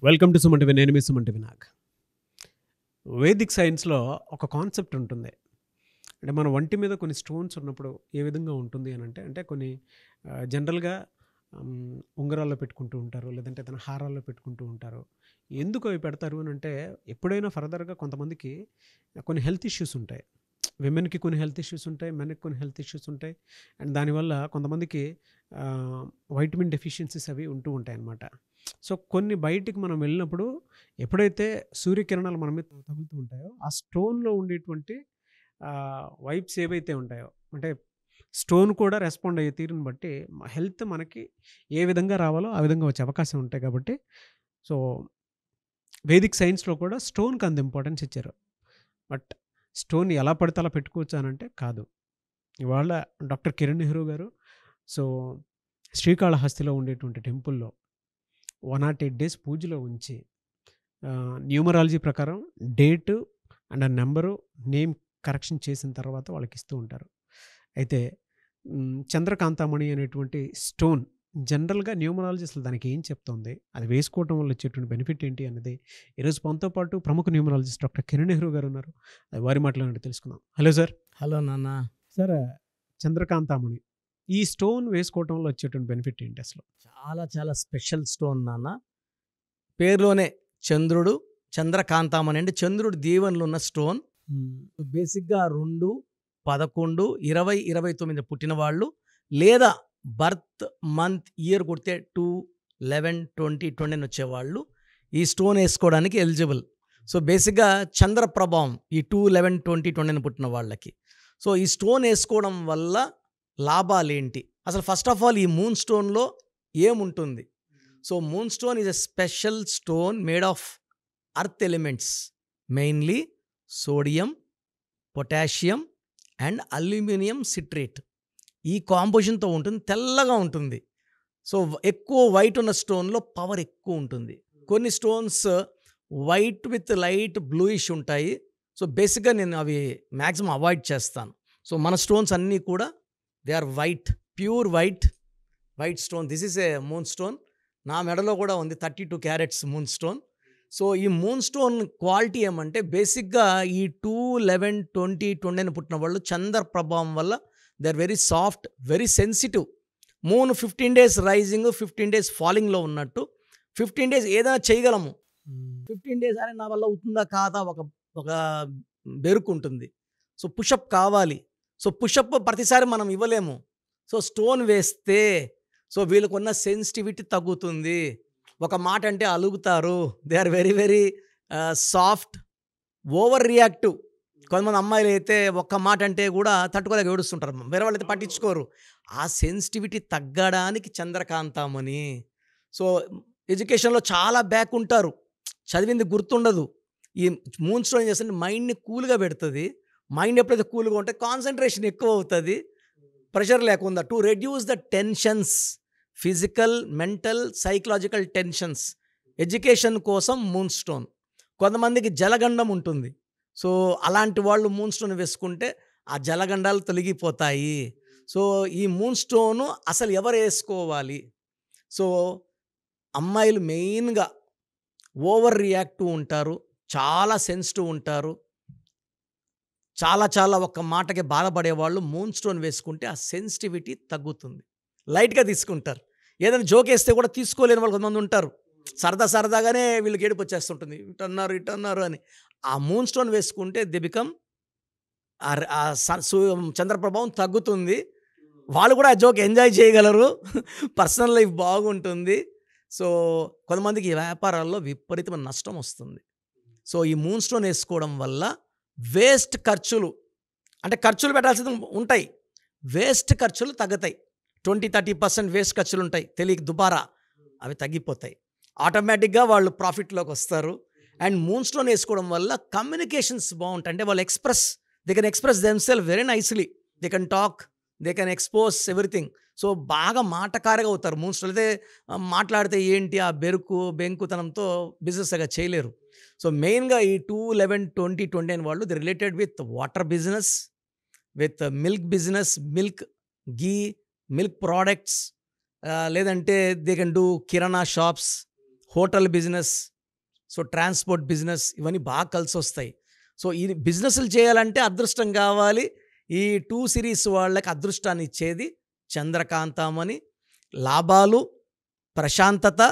Welcome to Suman TV. నేను మీ Suman TV Nag. Vedic సైన్స్‌లో ఒక కాన్సెప్ట్ ఉంటుంది. అంటే మన ఒంటి మీద కొన్ని స్టోన్స్ ఉన్నప్పుడు ఏ విధంగా ఉంటుంది అనంటే, అంటే కొన్ని జనరల్‌గా ఉంగరాల్లో పెట్టుకుంటూ ఉంటారు. లేదంటే ఏదైనా హారాల్లో పెట్టుకుంటూ ఉంటారు. ఎందుకు అవి పెడతారు అనంటే, ఎప్పుడైనా ఫర్దర్‌గా కొంతమందికి కొన్ని హెల్త్ ఇష్యూస్ ఉంటాయి. విమెన్‌కి కొన్ని హెల్త్ ఇష్యూస్ ఉంటాయి. మెన్‌కి కొన్ని హెల్త్ ఇష్యూస్ ఉంటాయి. అండ్ దానివల్ల కొంతమందికి వైటమిన్ డెఫిషియన్సీస్ అవి ఉంటూ ఉంటాయన్నమాట. సో, కొన్ని బయటికి మనం వెళ్ళినప్పుడు ఎప్పుడైతే సూర్యకిరణాలు మన మీద తగులుతూ ఉంటాయో, ఆ స్టోన్‌లో ఉండేటువంటి వైబ్స్ ఏవైతే ఉంటాయో, అంటే స్టోన్ కూడా రెస్పాండ్ అయ్యే తీరుని బట్టి హెల్త్ మనకి ఏ విధంగా రావాలో ఆ విధంగా వచ్చే అవకాశం ఉంటాయి కాబట్టి, సో, వేదిక్ సైన్స్‌లో కూడా స్టోన్‌కి అంత ఇంపార్టెన్స్ ఇచ్చారు. బట్ స్టోన్ ఎలా పడితే అలా పెట్టుకోవచ్చా అనంటే కాదు. ఇవాళ డాక్టర్ కిరణ్ నెహ్రూ గారు సో, శ్రీకాళహస్తిలో ఉండేటువంటి టెంపుల్‌లో 108 డేస్ పూజలో ఉంచి న్యూమరాలజీ ప్రకారం డేటు అండ్ ఆ నెంబరు, నేమ్ కరెక్షన్ చేసిన తర్వాత వాళ్ళకిస్తూ ఉంటారు. అయితే చంద్రకాంతామణి అనేటువంటి స్టోన్ జనరల్‌గా న్యూమరాలజీ అసలు దానికి ఏం చెప్తోంది? అది వేసుకోవటం వల్ల వచ్చేటువంటి బెనిఫిట్ ఏంటి అన్నది ఈరోజు మనతో పాటు ప్రముఖ న్యూమరాలజిస్ట్ డాక్టర్ కిరణ్ నెహ్రూ గారు ఉన్నారు. వారి మాటలోనే తెలుసుకుందాం. Hello sir. హలో నాన్న. సార్, చంద్రకాంతామణి ఈ స్టోన్ వేసుకోవటం వల్ల వచ్చేటువంటి బెనిఫిట్ ఏంటి అసలు? చాలా చాలా స్పెషల్ స్టోన్ నాన్న. పేరులోనే చంద్రుడు, చంద్రకాంతామణి అంటే చంద్రుడి దీవెనలు ఉన్న స్టోన్. బేసిక్గా 2, 11, 20, 29 పుట్టిన వాళ్ళు, లేదా బర్త్ మంత్ ఇయర్ కొడితే 2, 11, 20, 20 వచ్చేవాళ్ళు ఈ స్టోన్ వేసుకోవడానికి ఎలిజిబుల్. సో బేసిక్గా చంద్ర ప్రభావం ఈ 2, 11, 20, 20 పుట్టిన వాళ్ళకి. సో ఈ స్టోన్ వేసుకోవడం వల్ల లాభాలేంటి? అసలు ఫస్ట్ ఆఫ్ ఆల్ ఈ మూన్ స్టోన్లో ఏముంటుంది? So moon stone is a special stone made of earth elements, mainly sodium, potassium and aluminium citrate. ఈ కాంపోజిషన్తో ఉంటుంది, తెల్లగా ఉంటుంది. సో ఎక్కువ వైట్ ఉన్న స్టోన్లో పవర్ ఎక్కువ ఉంటుంది. కొన్ని stones white with light bluish ఉంటాయి. సో బేసిక్గా నేను అవి మ్యాక్సిమం అవాయిడ్ చేస్తాను. సో మన స్టోన్స్ అన్నీ కూడా they are white, pure white stone. This is a moon stone. నా మెడలో కూడా ఉంది 32 క్యారెట్స్ మూన్ స్టోన్. సో ఈ మూన్ స్టోన్ క్వాలిటీ ఏమంటే బేసిక్గా ఈ 2, 11, 20, 20 పుట్టిన వాళ్ళు చంద్ర ప్రభావం వల్ల they are very soft, very sensitive. Moon 15 days rising, 15 days ఫాలింగ్లో ఉన్నట్టు 15 డేస్ ఏదైనా చేయగలము. 15 డేస్ అని నా వల్ల అవుతుందా కాదా ఒక బెరుకు ఉంటుంది. సో పుషప్ కావాలి. సో పుషప్ ప్రతిసారి మనం ఇవ్వలేము. సో స్టోన్ వేస్తే సో వీళ్ళకున్న సెన్సిటివిటీ తగ్గుతుంది. ఒక మాట అంటే అలుగుతారు. They are very very soft, over reactive. కొంతమంది అమ్మాయిలు అయితే ఒక్క మాట అంటే కూడా తట్టుకోలేక ఏడుస్తుంటారు. వేరే వాళ్ళైతే పట్టించుకోరు. ఆ సెన్సిటివిటీ తగ్గడానికి చంద్రకాంతామణి. సో ఎడ్యుకేషన్లో చాలా బ్యాక్ ఉంటారు, చదివింది గుర్తుండదు. ఈ మూన్ స్టోన్ ఏం చేస్తుంది, మైండ్ని కూల్గా పెడుతుంది. మైండ్ ఎప్పుడైతే కూల్గా ఉంటే కాన్సన్ట్రేషన్ ఎక్కువ అవుతుంది, ప్రెషర్ లేకుండా. To reduce the tensions, physical, mental, psychological tensions. Education కోసం మూన్ స్టోన్. కొంతమందికి జలగండం ఉంటుంది. సో అలాంటి వాళ్ళు మూన్ స్టోన్ వేసుకుంటే ఆ జలగండాలు తొలగిపోతాయి. సో ఈ మూన్ స్టోను అసలు ఎవరు వేసుకోవాలి? సో అమ్మాయిలు మెయిన్గా ఓవర్ రియాక్టివ్ ఉంటారు, చాలా సెన్సిటివ్ ఉంటారు, చాలా ఒక్క మాటకి బాధపడేవాళ్ళు మూన్ స్టోన్ వేసుకుంటే ఆ సెన్సిటివిటీ తగ్గుతుంది. లైట్గా తీసుకుంటారు. ఏదైనా జోక్ వేస్తే కూడా తీసుకోలేని వాళ్ళు కొంతమంది ఉంటారు. సరదాగానే వీళ్ళకి ఏడుపు వచ్చేస్తుంటుంది, ఇటు అన్నారు అని. ఆ మూన్ స్టోన్ వేసుకుంటే దే బికమ్ చంద్రప్రభావం తగ్గుతుంది. వాళ్ళు కూడా ఆ జోక్ ఎంజాయ్ చేయగలరు. పర్సనల్ లైఫ్ బాగుంటుంది. సో కొంతమందికి వ్యాపారాల్లో విపరీతమైన నష్టం వస్తుంది. సో ఈ మూన్ స్టోన్ వేసుకోవడం వల్ల వేస్ట్ ఖర్చులు, అంటే ఖర్చులు పెట్టాల్సింది ఉంటాయి, వేస్ట్ ఖర్చులు తగ్గుతాయి. 20-30% వేస్ట్ ఖర్చులు ఉంటాయి, తెలియక దుబారా, అవి తగ్గిపోతాయి. ఆటోమేటిక్గా వాళ్ళు ప్రాఫిట్లోకి వస్తారు. అండ్ మూన్ స్టోన్ వేసుకోవడం వల్ల కమ్యూనికేషన్స్ బాగుంటాయి. అంటే వాళ్ళు they can express themself very nicely. They can talk, they can expose everything. So బాగా మాటకారిగా అవుతారు మూన్ స్టోన్. అయితే మాట్లాడితే ఏంటి ఆ బెంకుతనంతో బిజినెస్ అగా చేయలేరు. సో మెయిన్గా ఈ 2, 11, 20, 20 వాళ్ళు the related with water business, with milk business, milk, ghee, milk products, లేదంటే they can do kirana shops, hotel business, so transport business ఇవన్నీ బాగా కలిసి వస్తాయి. సో ఈ బిజినెస్లు చేయాలంటే అదృష్టం కావాలి. ఈ 2 సిరీస్ వాళ్ళకి అదృష్టాన్ని ఇచ్చేది చంద్రకాంతమని. లాభాలు, ప్రశాంతత,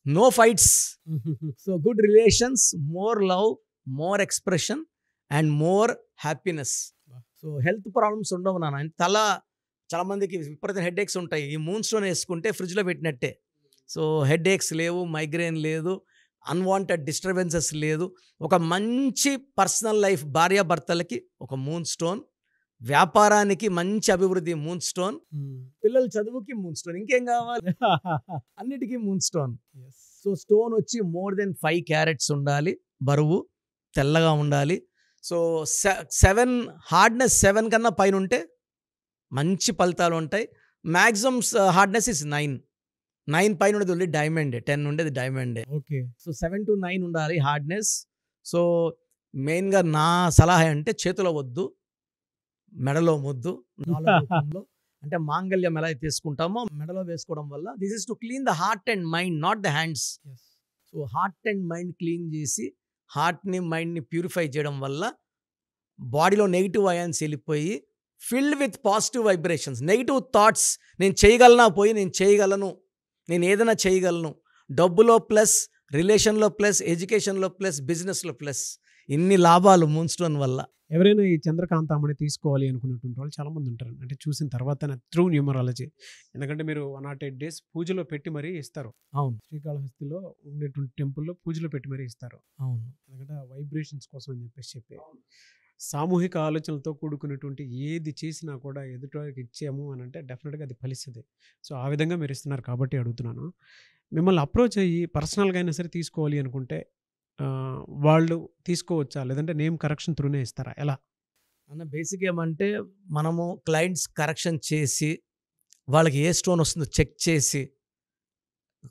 no fights, so good relations, more love, more expression and more happiness. So health problems ఉండవు నాన్న. చాలా మందికి విపరీత హెడ్ ఏక్స్ ఉంటాయి. ఈ మూన్ స్టోన్ వేసుకుంటే ఫ్రిడ్జ్లో పెట్టినట్టే. సో హెడ్ ఏక్స్ లేవు, మైగ్రేన్ లేదు, అన్వాంటెడ్ డిస్టర్బెన్సెస్ లేదు. ఒక మంచి పర్సనల్ లైఫ్ భార్యాభర్తలకి ఒక మూన్ స్టోన్, వ్యాపారానికి మంచి అభివృద్ధి మూన్ స్టోన్, పిల్లల చదువుకి మూన్ స్టోన్, ఇంకేం కావాలి? అన్నిటికీ మూన్ స్టోన్. సో స్టోన్ వచ్చి మోర్ దెన్ 5 క్యారెట్స్ ఉండాలి, బరువు, తెల్లగా ఉండాలి. సో 7 హార్డ్నెస్ 7 కన్నా పైన ఉంటే మంచి ఫలితాలు ఉంటాయి. మ్యాక్సిమం హార్డ్నెస్ ఇస్ 9 పైన ఉండేది ఓన్లీ డైమండే, 10 ఉండేది డైమండే. ఓకే. సో 7 to 9 ఉండాలి హార్డ్నెస్. సో మెయిన్గా నా సలహా అంటే చేతిలో వద్దు, మెడలో ముద్దు, రూపంలో అంటే మాంగళ్యం ఎలా తీసుకుంటామో మెడలో వేసుకోవడం వల్ల this is to clean the heart and mind, not the hands. So heart and mind clean చేసి హార్ట్ని మైండ్ని ప్యూరిఫై చేయడం వల్ల బాడీలో నెగిటివ్ అయాన్స్ వెళ్ళిపోయి filled with positive vibrations, negative thoughts, నేను చేయగలనా పోయి నేను చేయగలను, నేను ఏదైనా చేయగలను, డబ్బులో ప్లస్, రిలేషన్లో ప్లస్, ఎడ్యుకేషన్లో ప్లస్, బిజినెస్లో ప్లస్, ఇన్ని లాభాలు మూన్ స్టోన్ వల్ల. ఎవరైనా ఈ చంద్రకాంతమని తీసుకోవాలి అనుకునేటువంటి వాళ్ళు చాలామంది ఉంటారు. అంటే చూసిన తర్వాత త్రూ న్యూమరాలజీ, ఎందుకంటే మీరు 108 days పూజలో పెట్టి మరీ ఇస్తారు. అవును, శ్రీకాళహస్తిలో ఉండేటువంటి టెంపుల్లో పూజలో పెట్టి మరీ ఇస్తారు. అవును, ఎందుకంటే వైబ్రేషన్స్ కోసం అని చెప్పి సామూహిక ఆలోచనలతో కూడుకున్నటువంటి ఏది చేసినా కూడా ఎదుటివారికి ఇచ్చాము అని అంటే డెఫినెట్గా అది ఫలిస్తుంది. సో ఆ విధంగా మీరు ఇస్తున్నారు కాబట్టి అడుగుతున్నాను. మిమ్మల్ని అప్రోచ్ అయ్యి పర్సనల్గా అయినా సరే తీసుకోవాలి అనుకుంటే వాళ్ళు తీసుకోవచ్చా, లేదంటే నేమ్ కరెక్షన్ త్రూనే ఇస్తారా, ఎలా? అన్న బేసిక్ ఏమంటే మనము క్లయింట్స్ కరెక్షన్ చేసి వాళ్ళకి ఏ స్టోన్ వస్తుందో చెక్ చేసి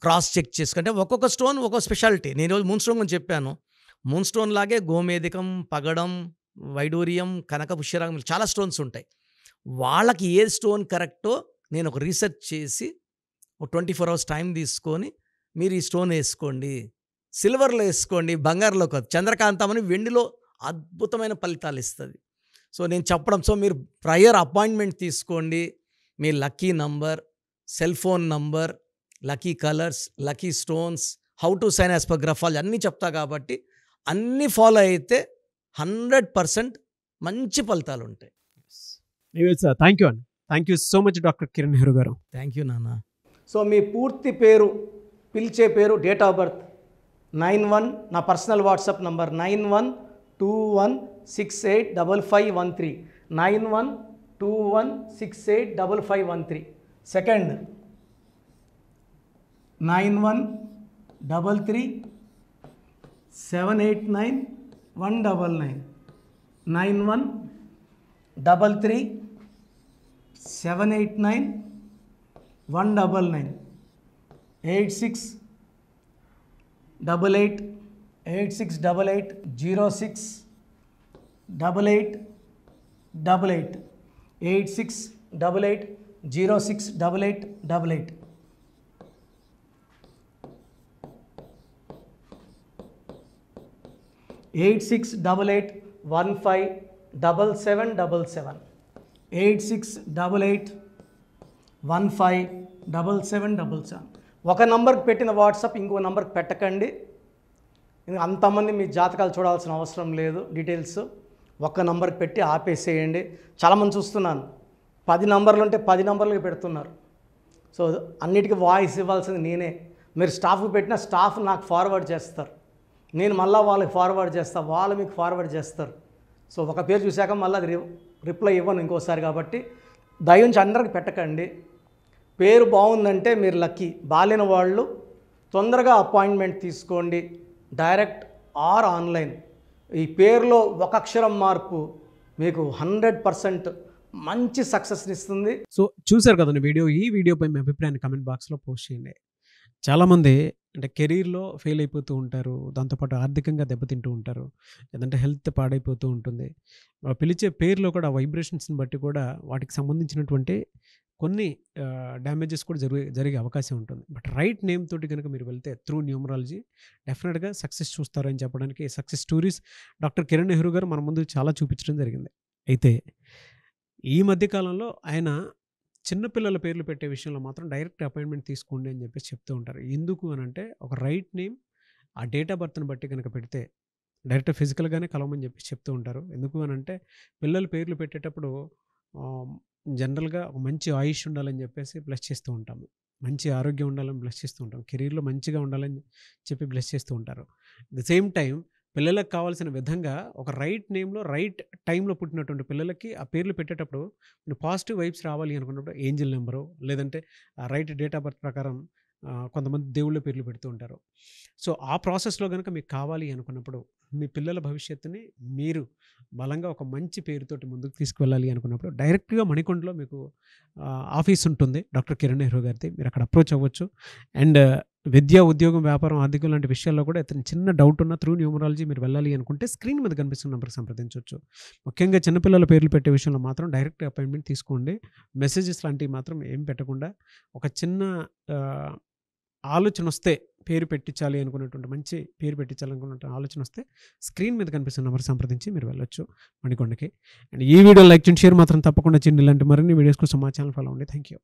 క్రాస్ చెక్ చేసుకుంటే ఒక్కొక్క స్టోన్ ఒక్కొక్క స్పెషాలిటీ. నేను ఈరోజు మూన్ స్టోన్ గురించి చెప్పాను. మూన్ స్టోన్ లాగే గోమేధికం, పగడం, వైడూరియం, కనక పుష్యరాగం, చాలా స్టోన్స్ ఉంటాయి. వాళ్ళకి ఏ స్టోన్ కరెక్టో నేను ఒక రీసెర్చ్ చేసి ఒక 24 hours టైం తీసుకొని మీరు ఈ స్టోన్ వేసుకోండి, సిల్వర్లో వేసుకోండి, బంగారులో కాదు. చంద్రకాంతమని వెండిలో అద్భుతమైన ఫలితాలు ఇస్తుంది. సో నేను చెప్పడం, సో మీరు ప్రయర్ అపాయింట్మెంట్ తీసుకోండి, మీ lucky number, cell phone number, lucky colours, lucky stones, how to sign as per graphology అన్నీ చెప్తా కాబట్టి అన్నీ ఫాలో అయితే 100% మంచి ఫలితాలు ఉంటాయి. థ్యాంక్ యూ అండి. Thank you so much doctor Kiran Nehru గారు. థ్యాంక్ యూ నాన్న. సో మీ పూర్తి పేరు, పిలిచే పేరు, డేట్ ఆఫ్ బర్త్ 91, నా పర్సనల్ వాట్సాప్ నంబర్ 9121685513, 9121685513. సెకండ్ 9133789199, 9133789199, 868886880688, 8688068888. 8688157777, 8688157777. ఒక నంబర్కి పెట్టిన వాట్సాప్ ఇంకో నంబర్కి పెట్టకండి. అంతమంది మీ జాతకాలు చూడాల్సిన అవసరం లేదు. డీటెయిల్స్ ఒక్క నంబర్కి పెట్టి ఆపేసేయండి. చాలామంది చూస్తున్నాను 10 నంబర్లు ఉంటే 10 నంబర్లకి పెడుతున్నారు. సో అన్నిటికీ వాయిస్ ఇవ్వాల్సింది నేనే. మీరు స్టాఫ్కి పెట్టిన స్టాఫ్ నాకు ఫార్వర్డ్ చేస్తారు, నేను మళ్ళీ వాళ్ళకి ఫార్వర్డ్ చేస్తాను, వాళ్ళు మీకు ఫార్వర్డ్ చేస్తారు. సో ఒక పేరు చూశాక మళ్ళీ అది రిప్లై ఇవ్వను ఇంకోసారి. కాబట్టి దయించి అందరికి పెట్టకండి. పేరు బాగుందంటే మీరు లక్కీ. బాలేని వాళ్ళు తొందరగా అపాయింట్మెంట్ తీసుకోండి, డైరెక్ట్ ఆర్ ఆన్లైన్. ఈ పేరులో ఒక అక్షరం మార్పు మీకు 100% మంచి సక్సెస్ని ఇస్తుంది. సో చూశారు కదండి వీడియో. ఈ వీడియోపై మీ అభిప్రాయాన్ని కమెంట్ బాక్స్లో పోస్ట్ చేయండి. చాలామంది అంటే కెరీర్లో ఫెయిల్ అయిపోతూ ఉంటారు, దాంతోపాటు ఆర్థికంగా దెబ్బతింటూ ఉంటారు, లేదంటే హెల్త్ పాడైపోతూ ఉంటుంది. పిలిచే పేరులో కూడా వైబ్రేషన్స్ని బట్టి కూడా వాటికి సంబంధించినటువంటి కొన్ని డ్యామేజెస్ కూడా జరిగే అవకాశం ఉంటుంది. బట్ రైట్ నేమ్ తోటి కనుక మీరు వెళ్తే త్రూ న్యూమరాలజీ డెఫినెట్గా సక్సెస్ చూస్తారని చెప్పడానికి success stories doctor Kiran Nehru గారు మన ముందు చాలా చూపించడం జరిగింది. అయితే ఈ మధ్యకాలంలో ఆయన చిన్నపిల్లల పేర్లు పెట్టే విషయంలో మాత్రం డైరెక్ట్ అపాయింట్మెంట్ తీసుకోండి అని చెప్పేసి చెప్తూ ఉంటారు. ఎందుకు అని అంటే ఒక రైట్ నేమ్ ఆ డేట్ ఆఫ్ బర్త్ని బట్టి కనుక పెడితే డైరెక్ట్ ఫిజికల్గానే కలవమని చెప్పేసి చెప్తూ ఉంటారు. ఎందుకు అని అంటే పిల్లల పేర్లు పెట్టేటప్పుడు జనరల్గా ఒక మంచి ఆయుష్ ఉండాలని చెప్పేసి బ్లెస్ చేస్తూ ఉంటాము, మంచి ఆరోగ్యం ఉండాలని బ్లెస్ చేస్తూ ఉంటాం, కెరీర్లో మంచిగా ఉండాలని చెప్పి బ్లెస్ చేస్తూ ఉంటారు. ద సేమ్ టైం పిల్లలకు కావాల్సిన విధంగా ఒక రైట్ నేమ్లో రైట్ టైంలో పుట్టినటువంటి పిల్లలకి ఆ పేర్లు పెట్టేటప్పుడు పాజిటివ్ వైబ్స్ రావాలి అనుకున్నప్పుడు ఏంజిల్ నెంబరు లేదంటే రైట్ డేట్ ఆఫ్ బర్త్ ప్రకారం కొంతమంది దేవుళ్ళ పేర్లు పెడుతూ ఉంటారు. సో ఆ ప్రాసెస్లో కనుక మీకు కావాలి అనుకున్నప్పుడు మీ పిల్లల భవిష్యత్తుని మీరు బలంగా ఒక మంచి పేరుతోటి ముందుకు తీసుకువెళ్ళాలి అనుకున్నప్పుడు డైరెక్ట్గా మణికొండలో మీకు ఆఫీస్ ఉంటుంది డాక్టర్ కిరణ్ నెహ్రూ గారిది. మీరు అక్కడ అప్రోచ్ అవ్వచ్చు. అండ్ విద్య, ఉద్యోగం, వ్యాపారం, ఆర్థికం లాంటి విషయాల్లో కూడా ఏదైనా చిన్న డౌట్ ఉన్న త్రూ న్యూమరాలజీ మీరు వెళ్ళాలి అనుకుంటే స్క్రీన్ మీద కనిపిస్తున్న నెంబర్కి సంప్రదించవచ్చు. ముఖ్యంగా చిన్నపిల్లల పేర్లు పెట్టే విషయంలో మాత్రం డైరెక్ట్ అపాయింట్మెంట్ తీసుకోండి. మెసేజెస్ లాంటివి మాత్రం ఏం పెట్టకుండా ఒక చిన్న ఆలోచన వస్తే పేరు పెట్టించాలి అనుకున్నటువంటి మంచి పేరు పెట్టించాలనుకున్న ఆలోచన వస్తే స్క్రీన్ మీద కనిపిస్తున్న నెంబర్ సంప్రదించి మీరు వెళ్ళొచ్చు మణికొండకి. అండ్ ఈ వీడియో లైక్ చేయండి, షేర్ మాత్రం తప్పకుండా చేయండి. ఇలాంటి మరిన్ని వీడియోస్ కోసం మా ఛానల్ ఫాలో అవ్వండి. Thank you.